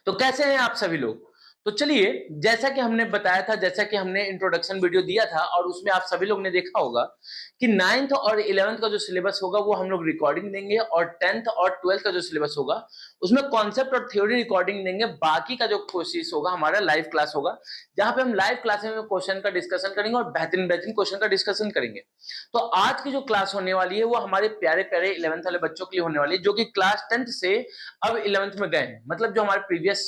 तो कैसे हैं आप सभी लोग? तो चलिए, जैसा कि हमने बताया था, जैसा कि हमने इंट्रोडक्शन वीडियो दिया था और उसमें आप सभी लोग ने देखा होगा कि 9th और 11th का जो सिलेबस होगा वो हम लोग रिकॉर्डिंग देंगे और 10th और 12th का जो सिलेबस होगा उसमें कॉन्सेप्ट और थ्योरी रिकॉर्डिंग देंगे। बाकी का जो कोर्सेज होगा हमारा लाइव क्लास होगा, जहाँ पे हम लाइव क्लास में क्वेश्चन का डिस्कशन करेंगे और बेहतरीन क्वेश्चन का डिस्कशन करेंगे। तो आज की जो क्लास होने वाली है वो हमारे प्यारे-प्यारे 11th वाले बच्चों के लिए होने वाली है, जो कि क्लास 10th से अब 11th में गए हैं। मतलब जो हमारे प्रीवियस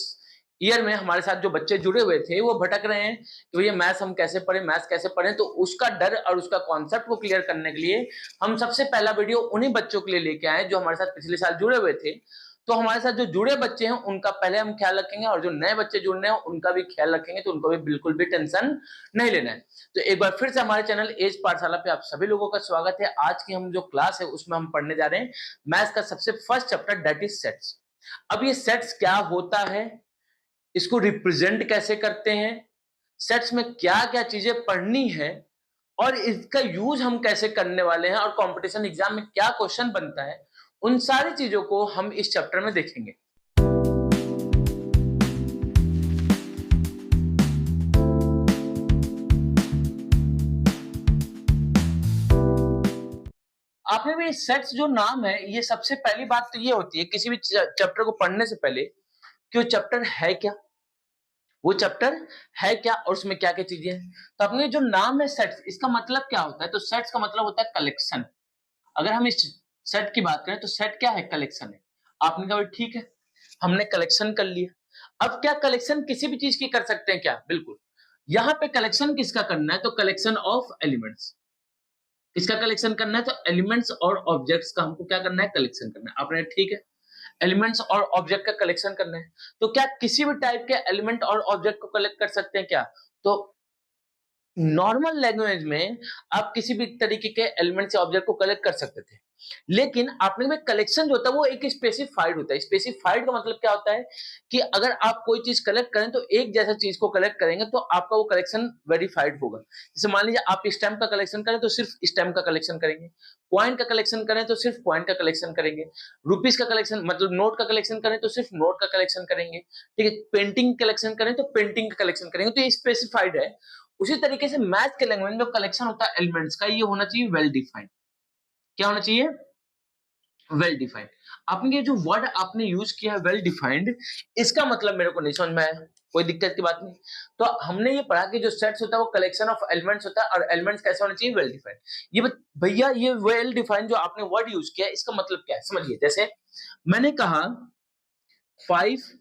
ईयर में हमारे साथ जो बच्चे जुड़े हुए थे वो भटक रहे हैं कि भैया मैथ्स हम कैसे पढ़ें, मैथ्स कैसे पढ़ें। तो उसका डर और उसका कॉन्सेप्ट को क्लियर करने के लिए हम सबसे पहला वीडियो उन्हीं बच्चों के लिए लेके आए जो हमारे साथ पिछले साल जुड़े हुए थे। तो हमारे साथ जो जुड़े बच्चे हैं उनका पहले हम ख्याल रखेंगे और जो नए बच्चे जुड़ने हैं उनका भी ख्याल रखेंगे, तो उनको भी बिल्कुल भी टेंशन नहीं लेना है। तो एक बार फिर से हमारे चैनल एज पाठशाला पे आप सभी लोगों का स्वागत है। आज की हम जो क्लास है उसमें हम पढ़ने जा रहे हैं मैथ्स का सबसे first chapter, that is sets. अब ये सेट्स क्या होता है, इसको रिप्रेजेंट कैसे करते हैं, सेट्स में क्या क्या चीजें पढ़नी है और इसका यूज हम कैसे करने वाले हैं और कंपटीशन एग्जाम में क्या क्वेश्चन बनता है, उन सारी चीजों को हम इस चैप्टर में देखेंगे। आपने भी सेट्स जो नाम है, ये सबसे पहली बात तो ये होती है किसी भी चैप्टर को पढ़ने से पहले कि वो चैप्टर है क्या, वो चैप्टर है क्या और उसमें क्या क्या चीजें हैं। तो अपने जो नाम है सेट्स, इसका मतलब क्या होता है? तो सेट्स का मतलब होता है कलेक्शन। अगर हम इस सेट की बात करें तो सेट क्या है? कलेक्शन है। आपने कहा ठीक है, हमने कलेक्शन कर लिया। अब क्या कलेक्शन किसी भी चीज की कर सकते हैं क्या? बिल्कुल। यहाँ पे कलेक्शन किसका करना है? तो कलेक्शन ऑफ एलिमेंट्स। किसका कलेक्शन करना है? तो एलिमेंट्स और ऑब्जेक्ट्स का हमको क्या करना है? कलेक्शन करना है। आपने ठीक है, एलिमेंट्स और ऑब्जेक्ट का कलेक्शन करना है। तो क्या किसी भी टाइप के एलिमेंट और ऑब्जेक्ट को कलेक्ट कर सकते हैं क्या? तो नॉर्मल लैंग्वेज में आप किसी भी तरीके के एलिमेंट या ऑब्जेक्ट को कलेक्ट कर सकते थे, लेकिन आपने में कलेक्शन जो होता है वो एक स्पेसिफाइड होता है। स्पेसिफाइड का मतलब क्या होता है कि अगर आप कोई चीज कलेक्ट करें तो एक जैसा चीज को कलेक्ट करेंगे तो आपका वो कलेक्शन वेरीफाइड होगा। जैसे मान लीजिए आप स्टैम्प का कलेक्शन करें तो सिर्फ स्टैम्प का कलेक्शन करेंगे, पॉइंट का कलेक्शन करें तो सिर्फ पॉइंट का कलेक्शन करेंगे, रुपीस का कलेक्शन मतलब नोट का कलेक्शन करें तो सिर्फ नोट का कलेक्शन करेंगे, ठीक है, पेंटिंग कलेक्शन करें तो पेंटिंग का कलेक्शन करेंगे। तो ये स्पेसिफाइड है। उसी तरीके से मैथ के लैंग्वेज में कलेक्शन होता है एलिमेंट्स का, ये होना चाहिए वेल डिफाइंड। क्या होना चाहिए? Well defined. आपने ये जो वर्ड आपने यूज किया है वेल डिफाइंड, इसका मतलब मेरे को नहीं समझ में आया। कोई दिक्कत की बात नहीं। तो हमने ये पढ़ा कि जो सेट्स होता है वो कलेक्शन ऑफ एलिमेंट्स होता है और एलिमेंट्स कैसे होने चाहिए? Well defined. ये भैया ये वेल डिफाइंड जो आपने वर्ड यूज किया इसका मतलब क्या है समझिए। जैसे मैंने कहा 5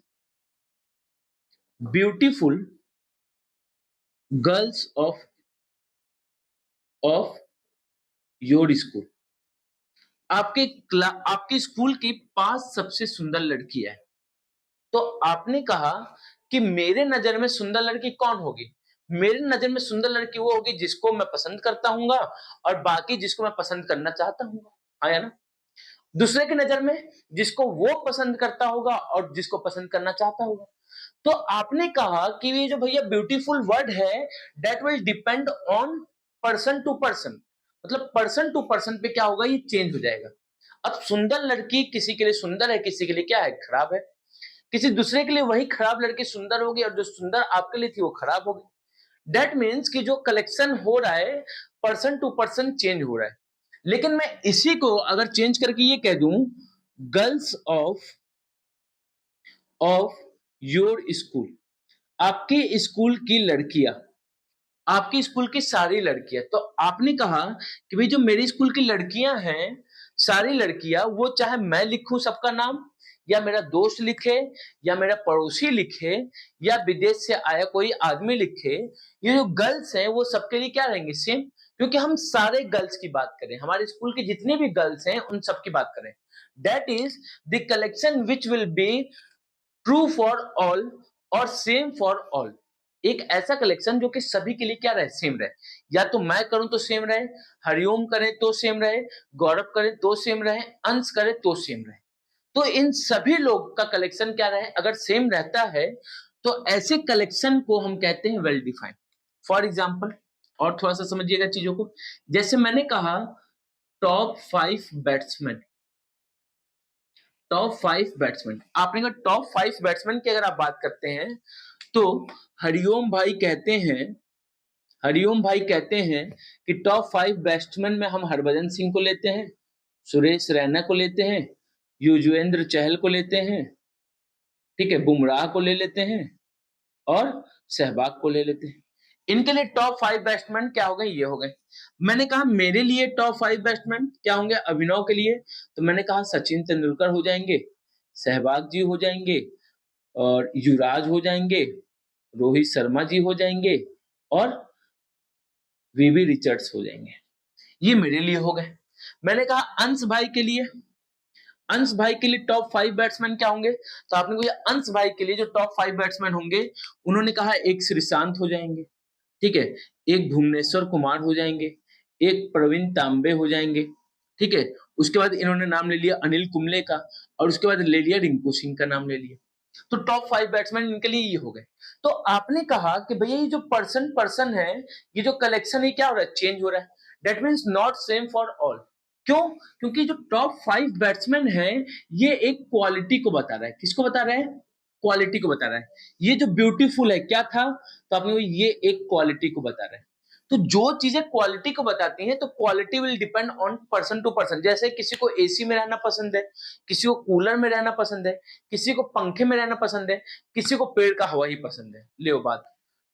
beautiful girls of your school. आपके स्कूल की 5 सबसे सुंदर लड़कियां हैं। तो आपने कहा कि मेरे नजर में सुंदर लड़की कौन होगी? मेरे नजर में सुंदर लड़की वो होगी जिसको मैं पसंद करता हूँ और बाकी जिसको मैं पसंद करना चाहता हूँ। आया ना? दूसरे की नजर में जिसको वो पसंद करता होगा और जिसको पसंद करना चाहता होगा। तो आपने कहा कि ये जो भैया ब्यूटीफुल वर्ड है that will depend on person to person. मतलब पर्सन टू पर्सन पे क्या होगा? ये चेंज हो जाएगा। अब सुंदर लड़की किसी के लिए सुंदर है, किसी के लिए क्या है? खराब है। किसी दूसरे के लिए वही खराब लड़की सुंदर होगी और जो सुंदर आपके लिए थी वो खराब होगी। दैट मीन्स कि जो कलेक्शन हो रहा है पर्सन टू पर्सन चेंज हो रहा है। लेकिन मैं इसी को अगर चेंज करके ये कह दूं गर्ल्स ऑफ योर स्कूल, आपके स्कूल की लड़कियां, आपकी स्कूल की सारी लड़कियां। तो आपने कहा कि भाई जो मेरे स्कूल की लड़कियां हैं, सारी लड़कियां, वो चाहे मैं लिखूं सबका नाम या मेरा दोस्त लिखे या मेरा पड़ोसी लिखे या विदेश से आया कोई आदमी लिखे, ये जो गर्ल्स हैं वो सबके लिए क्या रहेंगे? सेम। क्योंकि हम सारे गर्ल्स की बात करें, हमारे स्कूल की जितने भी गर्ल्स हैं उन सब की बात करें। That is the collection which will be true for all और सेम फॉर ऑल। एक ऐसा कलेक्शन जो कि सभी के लिए क्या रहे? सेम रहे। या तो मैं करूं तो सेम रहे, हरिओम करे तो सेम रहे, गौरव करे तो सेम रहे, अंश करे तो सेम रहे। तो इन सभी लोग का कलेक्शन क्या रहे? अगर सेम रहता है तो ऐसे कलेक्शन को हम कहते हैं वेल डिफाइंड। फॉर एग्जाम्पल, और थोड़ा सा समझिएगा चीजों को। जैसे मैंने कहा टॉप 5 बैट्समैन, टॉप 5 बैट्समैन, आपने कहा टॉप 5 बैट्समैन की अगर आप बात करते हैं तो हरिओम भाई कहते हैं कि टॉप 5 बैट्समैन में हम हरभजन सिंह को लेते हैं, सुरेश रैना को लेते हैं, युजवेंद्र चहल को लेते हैं, ठीक है, बुमराह को ले लेते हैं और सहवाग को ले लेते हैं। इनके लिए टॉप 5 बैट्समैन क्या हो गए, ये हो गए। मैंने कहा मेरे लिए टॉप 5 बैट्समैन क्या होंगे अभिनव के लिए, तो मैंने कहा सचिन तेंदुलकर हो जाएंगे, सहवाग जी हो जाएंगे और युवराज हो जाएंगे, रोहित शर्मा जी हो जाएंगे और वीवी रिचर्ड्स हो जाएंगे। ये मेरे लिए हो गए। मैंने कहा अंश भाई के लिए टॉप 5 बैट्समैन क्या होंगे, तो आपने कहा अंश भाई के लिए जो टॉप 5 बैट्समैन होंगे, उन्होंने कहा एक श्रीशांत हो जाएंगे, ठीक है, एक भुवनेश्वर कुमार हो जाएंगे, एक प्रवीण तांबे हो जाएंगे, ठीक है, उसके बाद इन्होंने नाम ले लिया अनिल कुंबले का और उसके बाद ले लिया रिंकू सिंह का नाम ले लिया। तो टॉप 5 बैट्समैन इनके लिए ये हो गए। तो आपने कहा कि भैया ये जो पर्सन है, ये जो कलेक्शन है क्या हो रहा है, चेंज हो रहा है। That means not same for all. क्यों? क्योंकि जो टॉप 5 बैट्समैन है ये एक क्वालिटी को बता रहा है। किसको बता रहा है? क्वालिटी को बता रहा है। ये जो ब्यूटीफुल है क्या था, तो आपने ये एक क्वालिटी को बता रहा है। तो जो चीजें क्वालिटी को बताती हैं तो quality will depend on person to person. जैसे किसी को एसी में रहना पसंद है, किसी को कूलर में रहना पसंद है, किसी को पंखे में रहना पसंद है, किसी को पेड़ का हवा ही पसंद है। ले बात।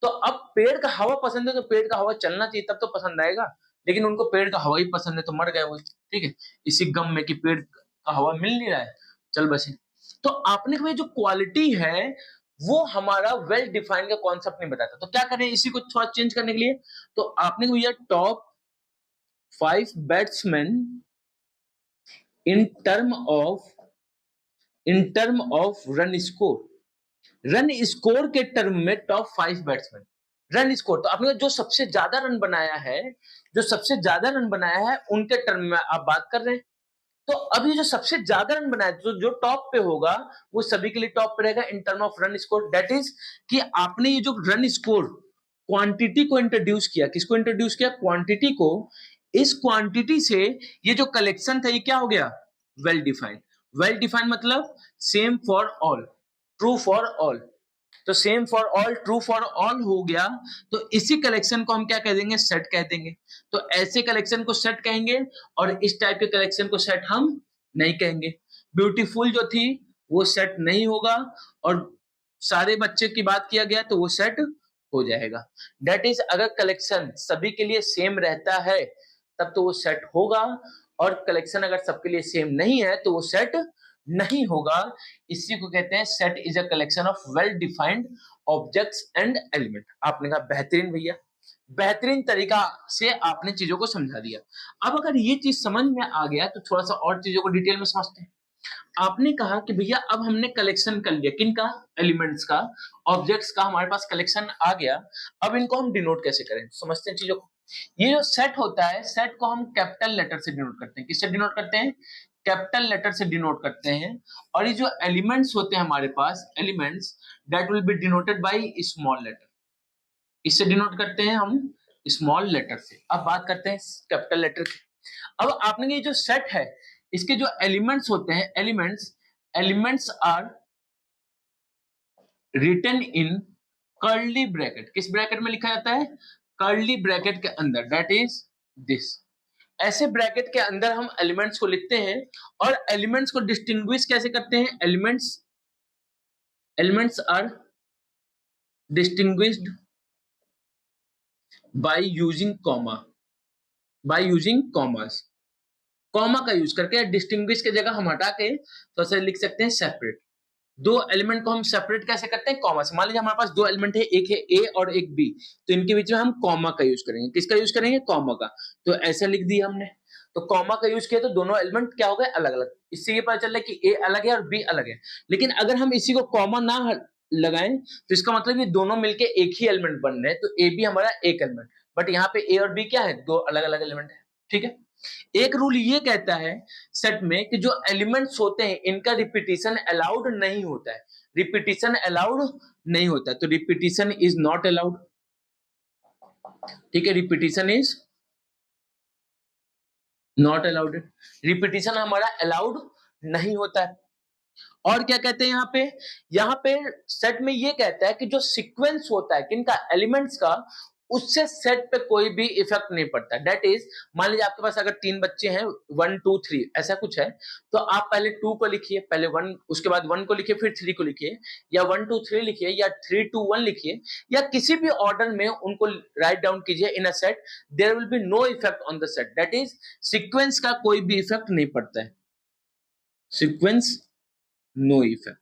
तो अब पेड़ का हवा पसंद है तो पेड़ का हवा चलना चाहिए तब तो पसंद आएगा, लेकिन उनको पेड़ का हवा ही पसंद है तो मर गए वो, ठीक है, इसी गम में कि पेड़ का हवा मिल नहीं रहा है, चल बसे। तो आपने कहा जो क्वालिटी है वो हमारा वेल डिफाइंड का कॉन्सेप्ट नहीं बताता, तो क्या करें इसी को थोड़ा चेंज करने के लिए, तो आपने को top 5 batsman in term of run score के टर्म में टॉप 5 बैट्समैन रन स्कोर, तो आपने जो सबसे ज्यादा रन बनाया है उनके टर्म में आप बात कर रहे हैं। तो अभी जो सबसे ज्यादा रन बनाया तो जो टॉप पे होगा वो सभी के लिए टॉप पे रहेगा in term of run score. That is कि आपने ये जो रन स्कोर क्वांटिटी को इंट्रोड्यूस किया, किसको इंट्रोड्यूस किया? क्वांटिटी को। इस क्वांटिटी से ये जो कलेक्शन था ये क्या हो गया? वेल डिफाइंड मतलब same for all, true for all. तो same for all, true for all हो गया, तो इसी कलेक्शन को हम क्या कह देंगे? सेट कह देंगे। तो ऐसे कलेक्शन को सेट कहेंगे और इस टाइप के कलेक्शन को सेट हम नहीं कहेंगे। ब्यूटीफुल जो थी वो सेट नहीं होगा और सारे बच्चे की बात किया गया तो वो सेट हो जाएगा। दैट इज अगर कलेक्शन सभी के लिए सेम रहता है तब तो वो सेट होगा, और कलेक्शन अगर सबके लिए सेम नहीं है तो वो सेट नहीं होगा। इसी को कहते हैं set is a collection of well defined objects and element. आपने कहा बेहतरीन भैया, बेहतरीन तरीका से आपने चीजों को समझा दिया। अब अगर ये चीज समझ में आ गया तो थोड़ा सा और चीजों को डिटेल में समझते हैं। आपने कहा कि भैया अब हमने कलेक्शन कर लिया, किनका? एलिमेंट्स का, ऑब्जेक्ट्स का हमारे पास कलेक्शन आ गया। अब इनको हम डिनोट कैसे करें, समझते हैं चीजों को। ये जो सेट होता है, सेट को हम कैपिटल लेटर से डिनोट करते हैं। किससे डिनोट करते हैं? कैपिटल लेटर से डिनोट करते हैं। और ये जो एलिमेंट्स होते हैं हमारे पास, elements that will be denoted by small letter. इससे डिनोट करते हैं हम स्मॉल लेटर से। अब बात करते हैं कैपिटल लेटर की। अब आपने ये जो सेट है इसके जो एलिमेंट्स होते हैं, elements are written in curly bracket. किस ब्रैकेट में लिखा जाता है? कर्ली ब्रैकेट के अंदर, दैट इज दिस। ऐसे ब्रैकेट के अंदर हम एलिमेंट्स को लिखते हैं और एलिमेंट्स को डिस्टिंग्विश कैसे करते हैं? Elements are distinguished by using commas. Comma का यूज करके, डिस्टिंग्विश की जगह हम हटा के तो ऐसे लिख सकते हैं सेपरेट। दो एलिमेंट को हम सेपरेट कैसे करते हैं? कॉमा से। मान लीजिए हमारे पास दो एलिमेंट है, एक है ए और एक बी, तो इनके बीच में हम कॉमा का यूज करेंगे। किसका यूज करेंगे? कॉमा का। तो ऐसा लिख दिया हमने, तो कॉमा का यूज किया तो दोनों एलिमेंट क्या हो गए? अलग अलग। इससे ये पता चल रहा है कि ए अलग है और बी अलग है। लेकिन अगर हम इसी को कॉमा ना लगाएं तो इसका मतलब ये दोनों मिलके एक ही एलिमेंट बन रहे हैं, तो ए भी हमारा एक एलिमेंट, बट यहाँ पे ए और बी क्या है? दो अलग अलग एलिमेंट है, ठीक है। एक रूल ये कहता है सेट में कि जो एलिमेंट्स होते हैं इनका रिपीटिशन अलाउड नहीं होता है। रिपीटिशन अलाउड नहीं होता है, तो रिपीटिशन इज नॉट अलाउड, ठीक है, repetition is not allowed. Repetition हमारा अलाउड नहीं होता है। और क्या कहते हैं यहाँ पे सेट में ये कहता है कि जो सीक्वेंस होता है किनका, एलिमेंट्स का, उससे सेट पे कोई भी इफेक्ट नहीं पड़ता। दैट इज, मान लीजिए आपके पास अगर 3 बच्चे हैं, 1 2 3 ऐसा कुछ है, तो आप पहले 2 को लिखिए, पहले 1, उसके बाद 1 को लिखिए, फिर 3 को लिखिए, या 1 2 3 लिखिए, या 3 2 1 लिखिए, या किसी भी ऑर्डर में उनको राइट डाउन कीजिए in a set, there will be no effect on the set. That is, sequence का कोई भी इफेक्ट नहीं पड़ता है, सीक्वेंस नो इफेक्ट।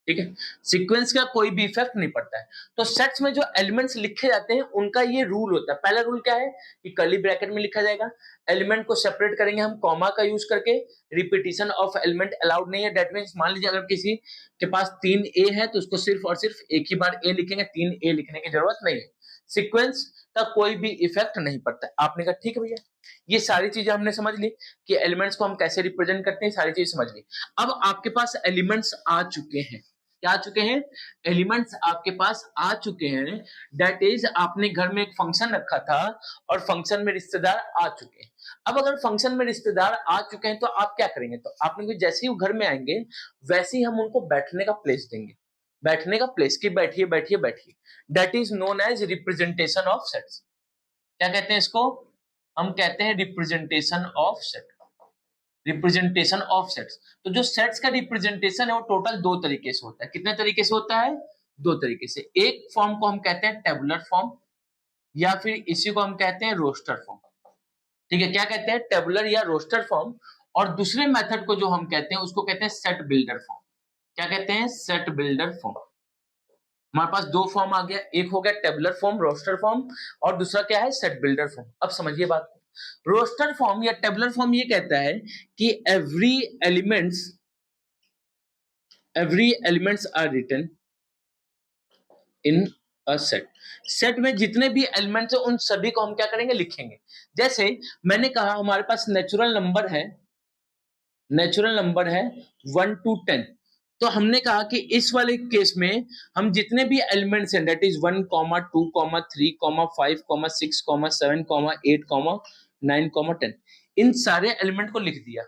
ठीक है, सीक्वेंस का कोई भी इफेक्ट नहीं पड़ता है। तो सेट्स में जो एलिमेंट्स लिखे जाते हैं उनका ये रूल होता है। पहला रूल क्या है कि कर्ली ब्रैकेट में लिखा जाएगा, एलिमेंट को सेपरेट करेंगे हम कॉमा का यूज करके, रिपीटिशन ऑफ एलिमेंट अलाउड नहीं है। दैट मींस मान लीजिए अगर किसी के पास 3 ए है तो उसको सिर्फ और सिर्फ एक ही बार ए लिखेंगे, 3 ए लिखने की जरूरत नहीं है। सीक्वेंस का कोई भी इफेक्ट नहीं पड़ता है। आपने कहा ठीक है भैया, ये सारी चीजें हमने समझ ली कि एलिमेंट्स को हम कैसे रिप्रेजेंट करते हैं, सारी चीजें समझ ली। अब आपके पास एलिमेंट्स आ चुके हैं, क्या आ चुके हैं, एलिमेंट्स आपके पास आ चुके हैं। दैट इज, आपने घर में एक फंक्शन रखा था और फंक्शन में रिश्तेदार आ चुके हैं। अब अगर फंक्शन में रिश्तेदार आ चुके हैं तो आप क्या करेंगे, तो आपने जैसे ही वो घर में आएंगे वैसे ही हम उनको बैठने का प्लेस देंगे, बैठने का प्लेस, कि बैठिए बैठिए बैठिए। That is known as representation of sets. क्या कहते हैं इसको, हम कहते हैं representation of set, representation of sets. तो जो सेट्स का रिप्रेजेंटेशन है वो टोटल 2 तरीके से होता है। कितने तरीके से होता है, 2 तरीके से। एक फॉर्म को हम कहते हैं टेबुलर फॉर्म, या फिर इसी को हम कहते हैं रोस्टर फॉर्म। ठीक है, क्या कहते हैं, टेबुलर या रोस्टर फॉर्म। और दूसरे मेथड को जो हम कहते हैं उसको कहते हैं सेट बिल्डर फॉर्म। क्या कहते हैं, सेट बिल्डर फॉर्म। हमारे पास 2 फॉर्म आ गया, एक हो गया टेबुलर फॉर्म, रोस्टर फॉर्म, और दूसरा क्या है, सेट बिल्डर फॉर्म। अब समझिए बात को। रोस्टर फॉर्म या टेबुलर फॉर्म ये कहता है कि every elements are written in a set। Set में जितने भी एलिमेंट्स हैं उन सभी को हम क्या करेंगे, लिखेंगे। जैसे मैंने कहा हमारे पास नेचुरल नंबर है, नेचुरल नंबर है 1 to 10। तो हमने कहा कि इस वाले केस में हम जितने भी एलिमेंट्स हैं, दैट इज 1, 2, 3, 5, 6, 7, 8, 9, 10, इन सारे एलिमेंट को लिख दिया।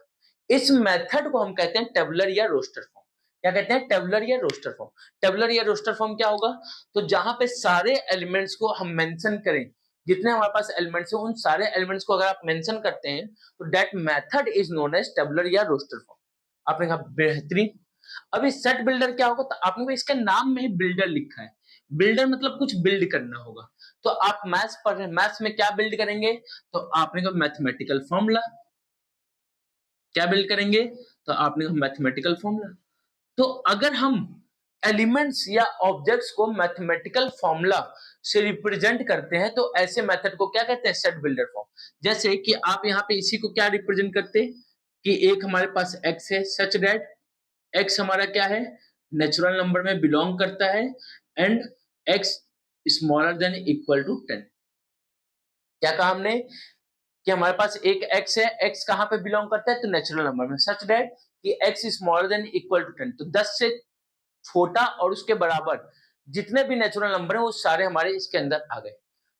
इस मेथड को हम कहते हैं टेबुलर या रोस्टर फॉर्म। क्या कहते हैं, टेबुलर या रोस्टर फॉर्म। टेबुलर या रोस्टर फॉर्म क्या होगा, तो जहां पे सारे एलिमेंट्स को हम मेंशन करें, जितने हमारे पास एलिमेंट्स हैं उन सारे एलिमेंट्स को अगर आप मेंशन करते हैं तो that method is known as tabular या रोस्टर फॉर्म। आपने कहा बेहतरीन। अब इस सेट बिल्डर क्या होगा, तो आपने को इसके नाम में ही बिल्डर लिखा है। बिल्डर मतलब कुछ बिल्ड करना होगा। तो आप मैथ्स पढ़ रहे हैं, मैथ्स में क्या बिल्ड करेंगे, तो आपने कहा मैथमेटिकल फॉर्मूला। क्या बिल्ड करेंगे, तो आपने कहा मैथमेटिकल फॉर्मूला। तो अगर हम एलिमेंट्स या ऑब्जेक्ट्स को मैथमेटिकल फॉर्मूला से रिप्रेजेंट करते हैं तो ऐसे मेथड को क्या कहते हैं, सेट बिल्डर फॉर्म। जैसे कि आप यहाँ पे इसी को क्या रिप्रेजेंट करते हैं कि एक हमारे पास x है, सच दैट x हमारा क्या है, नेचुरल नंबर में बिलोंग करता है, and x smaller than equal to 10। क्या कहा हमने कि हमारे पास एक x है, x कहां पे बिलोंग करता है, तो नेचुरल नंबर में, सच दैट कि x smaller than equal to 10। तो 10 से छोटा और उसके बराबर जितने भी नेचुरल नंबर हैं वो सारे हमारे इसके अंदर आ गए।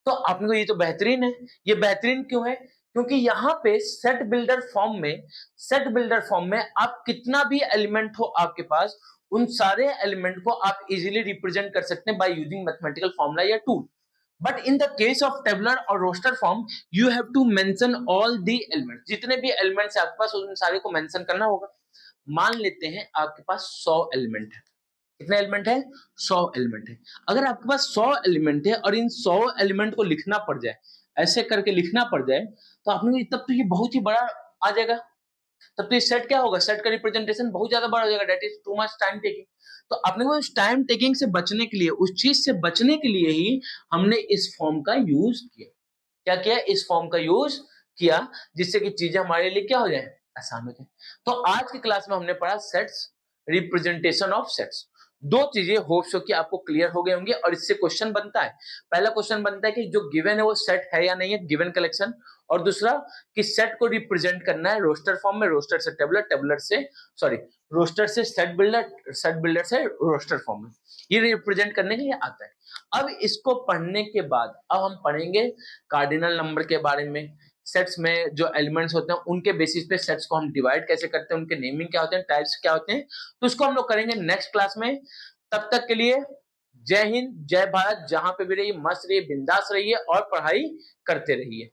तो आपने को ये तो बेहतरीन है। ये बेहतरीन क्यों है, क्योंकि यहाँ पे सेट बिल्डर फॉर्म में, सेट बिल्डर फॉर्म में आप कितना भी एलिमेंट हो आपके पास, उन सारे एलिमेंट को आप इजीली रिप्रेजेंट कर सकते हैं बाय यूजिंग मैथमेटिकल फॉर्मूला या tool. But in the case of tabular or roster form you have to mention all the elements. जितने भी एलिमेंट्स आपके पास उन सारे को मेंशन करना होगा। मान लेते हैं आपके पास 100 एलिमेंट है। कितने एलिमेंट है, 100 एलिमेंट है। अगर आपके पास 100 एलिमेंट है और इन 100 एलिमेंट को लिखना पड़ जाए, ऐसे करके लिखना पड़ जाए, तो आपने तब तो ये बहुत ही बड़ा आ जाएगा। तब तो ये सेट क्या होगा, सेट का रिप्रेजेंटेशन बहुत ज्यादा बड़ा हो जाएगा। That is too much time taking. तो आपने को उस टाइम टेकिंग से बचने के लिए, उस चीज से बचने के लिए ही हमने इस फॉर्म का यूज किया। क्या किया, इस फॉर्म का यूज किया, जिससे कि चीजें हमारे लिए क्या हो जाए, आसान हो जाए। तो आज की क्लास में हमने पढ़ा सेट्स, रिप्रेजेंटेशन ऑफ सेट्स। 2 चीजें होप सो कि आपको क्लियर हो गए होंगे। और इससे क्वेश्चन बनता है, पहला क्वेश्चन बनता है कि जो गिवन है वो सेट है या नहीं है, गिवन कलेक्शन। और दूसरा कि सेट को रिप्रेजेंट करना है रोस्टर फॉर्म में, रोस्टर से टेबुलर, टेबुलर से सॉरी रोस्टर से सेट बिल्डर, सेट बिल्डर से रोस्टर फॉर्म में, ये रिप्रेजेंट करने के लिए आता है। अब इसको पढ़ने के बाद अब हम पढ़ेंगे कार्डिनल नंबर के बारे में, सेट्स में जो एलिमेंट्स होते हैं उनके बेसिस पे सेट्स को हम डिवाइड कैसे करते हैं, उनके नेमिंग क्या होते हैं, टाइप्स क्या होते हैं, तो उसको हम लोग करेंगे नेक्स्ट क्लास में। तब तक के लिए जय हिंद, जय भारत, जहां पे भी रहिए मस्त रहिए, बिंदास रहिए और पढ़ाई करते रहिए।